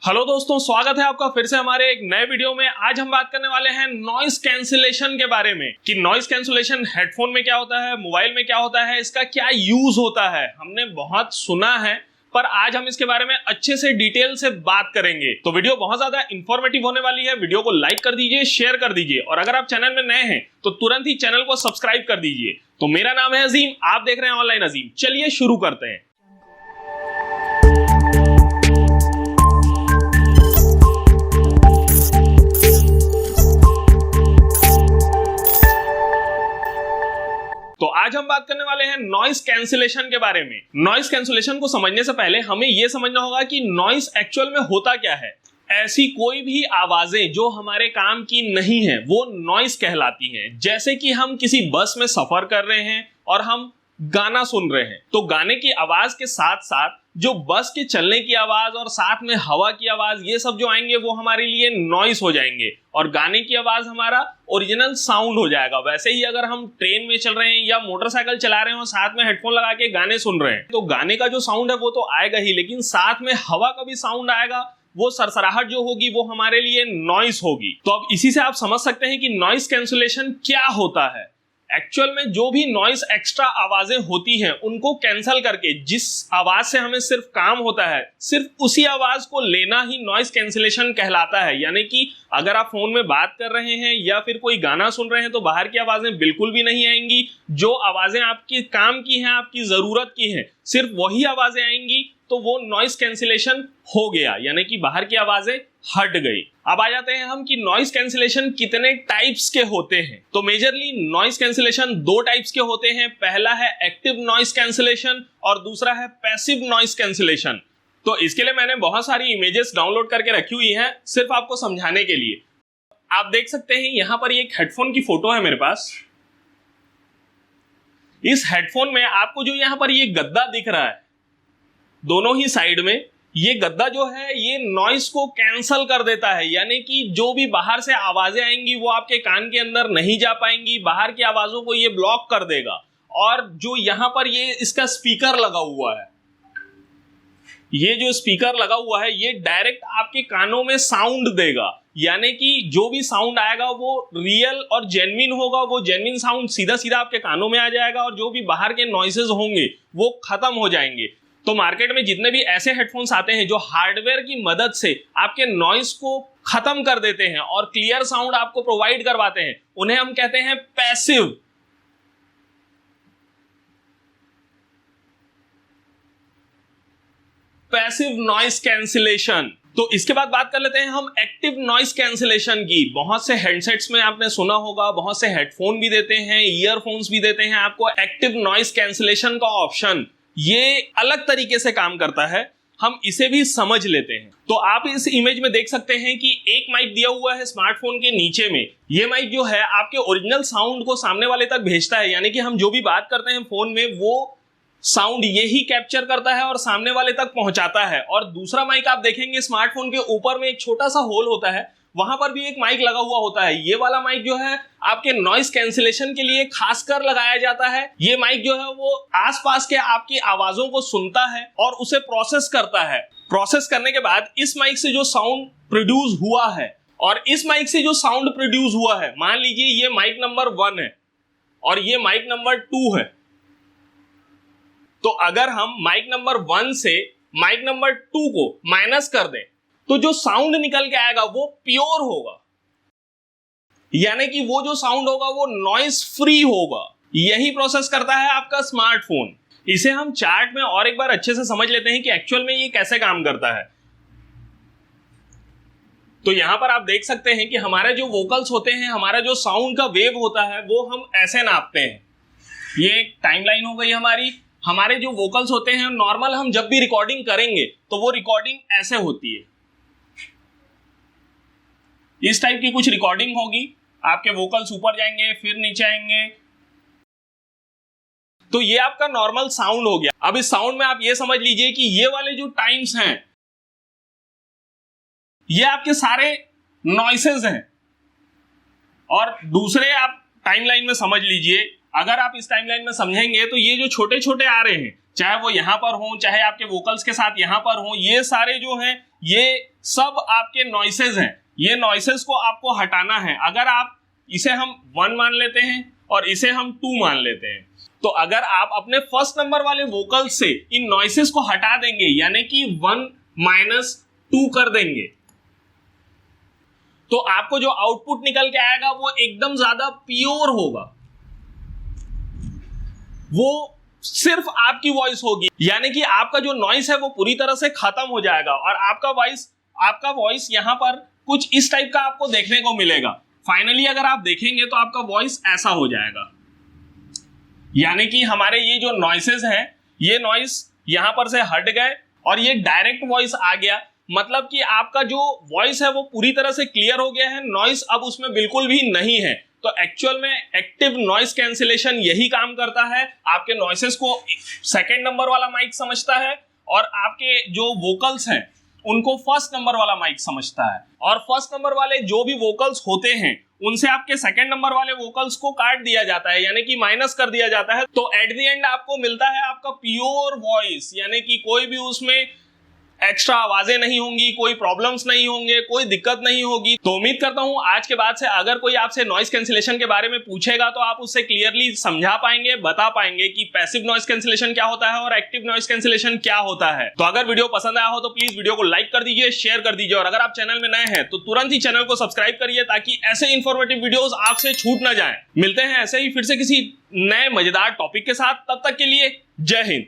Hello दोस्तों, स्वागत है आपका फिर से हमारे एक नए वीडियो में। आज हम बात करने वाले हैं नॉइस कैंसिलेशन के बारे में कि नॉइस कैंसिलेशन हेडफोन में क्या होता है, मोबाइल में क्या होता है, इसका क्या यूज होता है। हमने बहुत सुना है पर आज हम इसके बारे में अच्छे से डिटेल से बात करेंगे। तो वीडियो बहुत ज्यादा इंफॉर्मेटिव होने वाली है। वीडियो को लाइक कर दीजिए, शेयर कर दीजिए और अगर आप चैनल में नए हैं तो तुरंत ही चैनल को सब्सक्राइब कर दीजिए। तो मेरा नाम है अजीम, आप देख रहे हैं ऑनलाइन अजीम। चलिए शुरू करते हैं। तो आज हम बात करने वाले हैं नॉइस कैंसिलेशन के बारे में। नॉइस कैंसिलेशन को समझने से पहले हमें यह समझना होगा कि नॉइस एक्चुअल में होता क्या है। ऐसी कोई भी आवाजें जो हमारे काम की नहीं है वो नॉइस कहलाती हैं। जैसे कि हम किसी बस में सफर कर रहे हैं और हम गाना सुन रहे हैं, तो गाने की आवाज के साथ साथ जो बस के चलने की आवाज और साथ में हवा की आवाज, ये सब जो आएंगे वो हमारे लिए नॉइस हो जाएंगे और गाने की आवाज हमारा ओरिजिनल साउंड हो जाएगा। वैसे ही अगर हम ट्रेन में चल रहे हैं या मोटरसाइकिल चला रहे हैं और साथ में हेडफोन लगा के गाने सुन रहे हैं तो गाने का जो साउंड है वो तो आएगा ही, लेकिन साथ में हवा का भी साउंड आएगा। वो सरसराहट जो होगी वो हमारे लिए नॉइस होगी। तो अब इसी से आप समझ सकते हैं कि नॉइस कैंसिलेशन क्या होता है। एक्चुअल में जो भी नॉइस एक्स्ट्रा आवाजें होती हैं उनको कैंसिल करके जिस आवाज से हमें सिर्फ काम होता है, सिर्फ उसी आवाज को लेना ही नॉइस कैंसिलेशन कहलाता है। यानी कि अगर आप फोन में बात कर रहे हैं या फिर कोई गाना सुन रहे हैं तो बाहर की आवाजें बिल्कुल भी नहीं आएंगी। जो आवाजें आपके काम की हैं, आपकी जरूरत की हैं, सिर्फ वही आवाजें आएंगी, तो वो नॉइस कैंसिलेशन हो गया, यानी कि बाहर की आवाजें हट गई। अब आ जाते हैं हम कि नॉइस कैंसिलेशन कितने टाइप्स के होते हैं। तो मेजरली नॉइस कैंसिलेशन दो टाइप्स के होते हैं। पहला है एक्टिव नॉइस कैंसिलेशन और दूसरा है पैसिव नॉइस कैंसिलेशन। तो इसके लिए मैंने बहुत सारी इमेजेस डाउनलोड करके रखी हुई हैं सिर्फ आपको समझाने के लिए। आप देख सकते हैं यहां पर एक हेडफोन की फोटो है मेरे पास। इस हेडफोन में आपको जो यहां पर ये गद्दा दिख रहा है दोनों ही साइड में, ये गद्दा जो है ये नॉइस को कैंसल कर देता है। यानी कि जो भी बाहर से आवाजें आएंगी वो आपके कान के अंदर नहीं जा पाएंगी, बाहर की आवाजों को ये ब्लॉक कर देगा। और जो यहां पर ये इसका स्पीकर लगा हुआ है, ये जो स्पीकर लगा हुआ है ये डायरेक्ट आपके कानों में साउंड देगा। यानी कि जो भी साउंड आएगा वो रियल और जेन्युइन होगा। वो जेन्युइन साउंड सीधा सीधा आपके कानों में आ जाएगा और जो भी बाहर के नॉइसेस होंगे वो खत्म हो जाएंगे। तो मार्केट में जितने भी ऐसे हेडफोन्स आते हैं जो हार्डवेयर की मदद से आपके नॉइस को खत्म कर देते हैं और क्लियर साउंड आपको प्रोवाइड करवाते हैं, उन्हें हम कहते हैं पैसिव नॉइस कैंसिलेशन। तो इसके बाद बात कर लेते हैं हम एक्टिव नॉइस कैंसिलेशन की। बहुत से हेडसेट्स में आपने सुना होगा, बहुत से हेडफोन भी देते हैं, ईयरफोन्स भी देते हैं आपको एक्टिव नॉइस कैंसिलेशन का ऑप्शन। ये अलग तरीके से काम करता है, हम इसे भी समझ लेते हैं। तो आप इस इमेज में देख सकते हैं कि एक माइक दिया हुआ है स्मार्टफोन के नीचे में। ये माइक जो है आपके ओरिजिनल साउंड को सामने वाले तक भेजता है। यानी कि हम जो भी बात करते हैं फोन में वो साउंड यही कैप्चर करता है और सामने वाले तक पहुंचाता है। और दूसरा माइक आप देखेंगे स्मार्टफोन के ऊपर में एक छोटा सा होल होता है, वहां पर भी एक माइक लगा हुआ होता है। ये वाला माइक जो है आपके नॉइस कैंसिलेशन के लिए खासकर लगाया जाता है। ये माइक जो है वो आसपास के आपकी आवाजों को सुनता है और उसे प्रोसेस करता है। प्रोसेस करने के बाद इस माइक से जो साउंड प्रोड्यूस हुआ है और इस माइक से जो साउंड प्रोड्यूस हुआ है, मान लीजिए ये माइक नंबर 1 है और ये माइक नंबर 2 है, तो अगर हम माइक नंबर 1 से माइक नंबर 2 को माइनस कर दें तो जो साउंड निकल के आएगा वो प्योर होगा। यानी कि वो जो साउंड होगा वो नॉइस फ्री होगा। यही प्रोसेस करता है आपका स्मार्टफोन। इसे हम चार्ट में और एक बार अच्छे से समझ लेते हैं कि एक्चुअल में ये कैसे काम करता है। तो यहां पर आप देख सकते हैं कि हमारे जो वोकल्स होते हैं, हमारा जो साउंड का वेव होता है वो हम ऐसे नापते हैं। ये एक टाइमलाइन हो गई हमारी। हमारे जो वोकल्स होते हैं नॉर्मल हम जब भी रिकॉर्डिंग करेंगे तो वो रिकॉर्डिंग ऐसे होती है। इस टाइप की कुछ रिकॉर्डिंग होगी, आपके वोकल्स ऊपर जाएंगे फिर नीचे आएंगे। तो ये आपका नॉर्मल साउंड हो गया। अब इस साउंड में आप ये समझ लीजिए कि ये वाले जो टाइम्स हैं ये आपके सारे नॉइसेस हैं। और दूसरे आप टाइमलाइन में समझ लीजिए, अगर आप इस टाइमलाइन में समझेंगे तो ये जो छोटे छोटे आ रहे हैं, चाहे वो यहां पर हो, चाहे आपके वोकल्स के साथ यहां पर हो, ये सारे जो हैं ये सब आपके नॉइसेज हैं। ये नॉइसेज को आपको हटाना है। अगर आप इसे हम 1 मान लेते हैं और इसे हम 2 मान लेते हैं, तो अगर आप अपने फर्स्ट नंबर वाले वोकल से इन नॉइसेज को हटा देंगे, यानी कि 1 - 2 कर देंगे, तो आपको जो आउटपुट निकल के आएगा वो एकदम ज्यादा प्योर होगा। वो सिर्फ आपकी वॉइस होगी, यानी कि आपका जो नॉइस है वो पूरी तरह से खत्म हो जाएगा और आपका वॉइस यहां पर कुछ इस टाइप का आपको देखने को मिलेगा। फाइनली अगर आप देखेंगे तो आपका वॉइस ऐसा हो जाएगा, यानी कि हमारे ये जो नॉइसेज है, ये नॉइस यहां पर से हट गए और ये डायरेक्ट वॉइस आ गया। मतलब कि आपका जो वॉइस है वो पूरी तरह से क्लियर हो गया है, नॉइस अब उसमें बिल्कुल भी नहीं है। तो एक्चुअल में एक्टिव नॉइस कैंसिलेशन यही काम करता है। आपके नॉइसेस को सेकंड नंबर वाला माइक समझता है और आपके जो वोकल्स हैं उनको फर्स्ट नंबर वाला माइक समझता है, और फर्स्ट नंबर वाले जो भी वोकल्स होते हैं उनसे आपके सेकंड नंबर वाले वोकल्स को काट दिया जाता है, यानी कि माइनस कर दिया जाता है। तो एट द एंड आपको मिलता है आपका प्योर वॉइस, यानी कि कोई भी उसमें एक्स्ट्रा आवाजें नहीं होंगी, कोई प्रॉब्लम्स नहीं होंगे, कोई दिक्कत नहीं होगी। तो उम्मीद करता हूं आज के बाद से अगर कोई आपसे नॉइस कैंसिलेशन के बारे में पूछेगा तो आप उससे क्लियरली समझा पाएंगे, बता पाएंगे कि पैसिव नॉइस कैंसिलेशन क्या होता है और एक्टिव नॉइस कैंसिलेशन क्या होता है। तो अगर वीडियो पसंद आया हो तो प्लीज वीडियो को लाइक कर दीजिए, शेयर कर दीजिए, और अगर आप चैनल में नए हैं तो तुरंत ही चैनल को सब्सक्राइब करिए ताकि ऐसे इंफॉर्मेटिव वीडियोस आपसे छूट ना जाए। मिलते हैं ऐसे ही फिर से किसी नए मजेदार टॉपिक के साथ, तब तक के लिए जय हिंद।